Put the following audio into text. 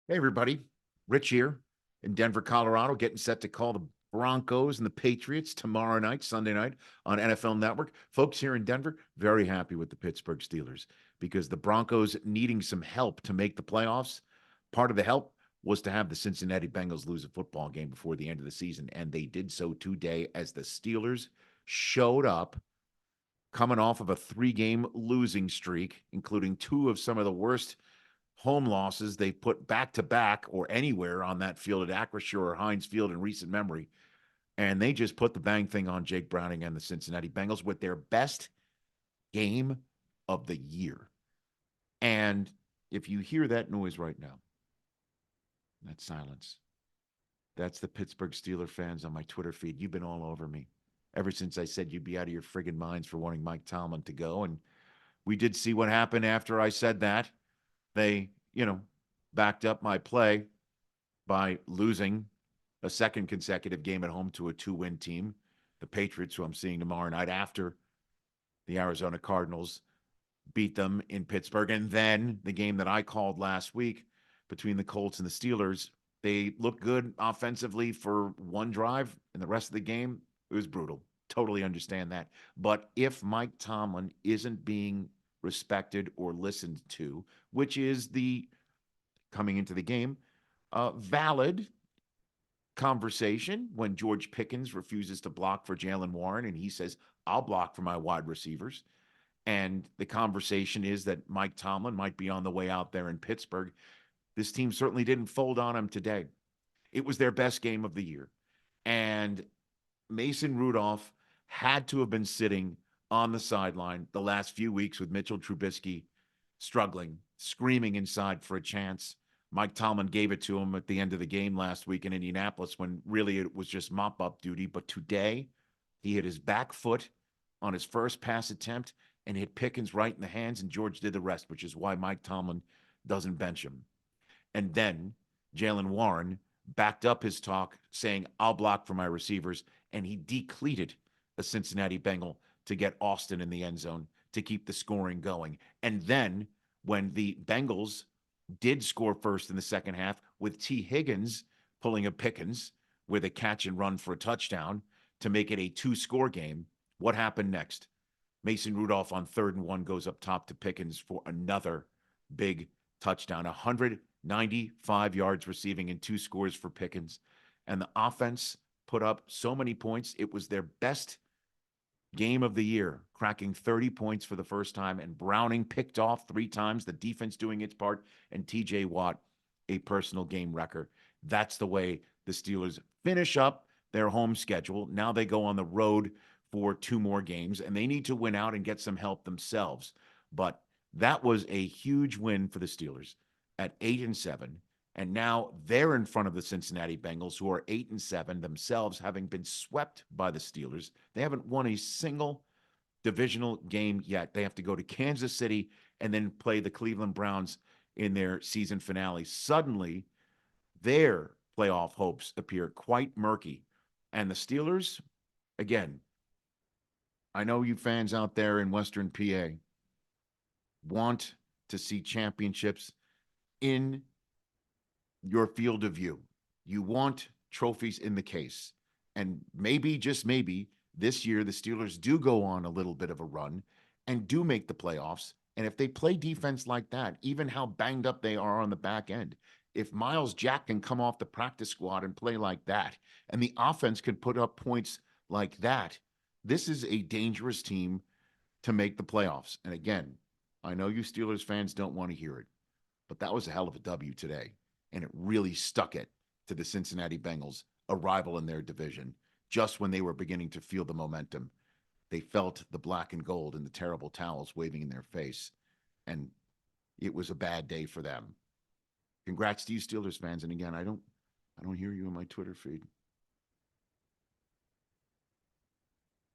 Hey, everybody. Rich here in Denver, Colorado, getting set to call the Broncos and the Patriots tomorrow night, Sunday night on NFL Network. Folks here in Denver, very happy with the Pittsburgh Steelers because the Broncos needing some help to make the playoffs. Part of the help was to have the Cincinnati Bengals lose a football game before the end of the season, and they did so today as the Steelers showed up coming off of a three-game losing streak, including two of some of the worst home losses they put back to back or anywhere on that field at Acrisure or Heinz Field in recent memory. And they just put the bang thing on Jake Browning and the Cincinnati Bengals with their best game of the year. And if you hear that noise right now, that silence, that's the Pittsburgh Steelers fans on my Twitter feed. You've been all over me ever since I said you'd be out of your friggin' minds for wanting Mike Tomlin to go. And we did see what happened after I said that. They, backed up my play by losing a second consecutive game at home to a two-win team, the Patriots, who I'm seeing tomorrow night after the Arizona Cardinals beat them in Pittsburgh. And then the game that I called last week between the Colts and the Steelers, they looked good offensively for one drive, and the rest of the game, it was brutal. Totally understand that. But if Mike Tomlin isn't being respected or listened to, which is the coming into the game, valid conversation when George Pickens refuses to block for Jalen Warren and he says, I'll block for my wide receivers. And the conversation is that Mike Tomlin might be on the way out there in Pittsburgh. This team certainly didn't fold on him today. It was their best game of the year. And Mason Rudolph had to have been sitting on the sideline the last few weeks with Mitchell Trubisky struggling, screaming inside for a chance. Mike Tomlin gave it to him at the end of the game last week in Indianapolis when really it was just mop up duty. But today, he hit his back foot on his first pass attempt and hit Pickens right in the hands, and George did the rest, which is why Mike Tomlin doesn't bench him. And then Jalen Warren backed up his talk, saying, I'll block for my receivers, and he decleated a Cincinnati Bengal to get Austin in the end zone to keep the scoring going. And then when the Bengals did score first in the second half with T. Higgins pulling a Pickens with a catch and run for a touchdown to make it a two-score game, what happened next? Mason Rudolph on 3rd and 1 goes up top to Pickens for another big touchdown, 195 yards receiving and two scores for Pickens. And the offense put up so many points. It was their best game of the year, cracking 30 points for the first time, and Browning picked off 3 times, the defense doing its part, and TJ Watt, a personal game record. That's the way the Steelers finish up their home schedule. Now they go on the road for 2 more games, and they need to win out and get some help themselves. But that was a huge win for the Steelers at 8-7. And now they're in front of the Cincinnati Bengals, who are 8-7 themselves, having been swept by the Steelers. They haven't won a single divisional game yet. They have to go to Kansas City and then play the Cleveland Browns in their season finale. Suddenly, their playoff hopes appear quite murky. And the Steelers, again, I know you fans out there in Western PA want to see championships in your field of view. You want trophies in the case. And maybe, just maybe, this year the Steelers do go on a little bit of a run and do make the playoffs. And if they play defense like that, even how banged up they are on the back end, if Miles Jack can come off the practice squad and play like that, and the offense can put up points like that, this is a dangerous team to make the playoffs. And again, I know you Steelers fans don't want to hear it, but that was a hell of a W today. And it really stuck it to the Cincinnati Bengals, a rival in their division, just when they were beginning to feel the momentum. They felt the black and gold and the terrible towels waving in their face. And it was a bad day for them. Congrats to you Steelers fans. And again, I don't hear you on my Twitter feed.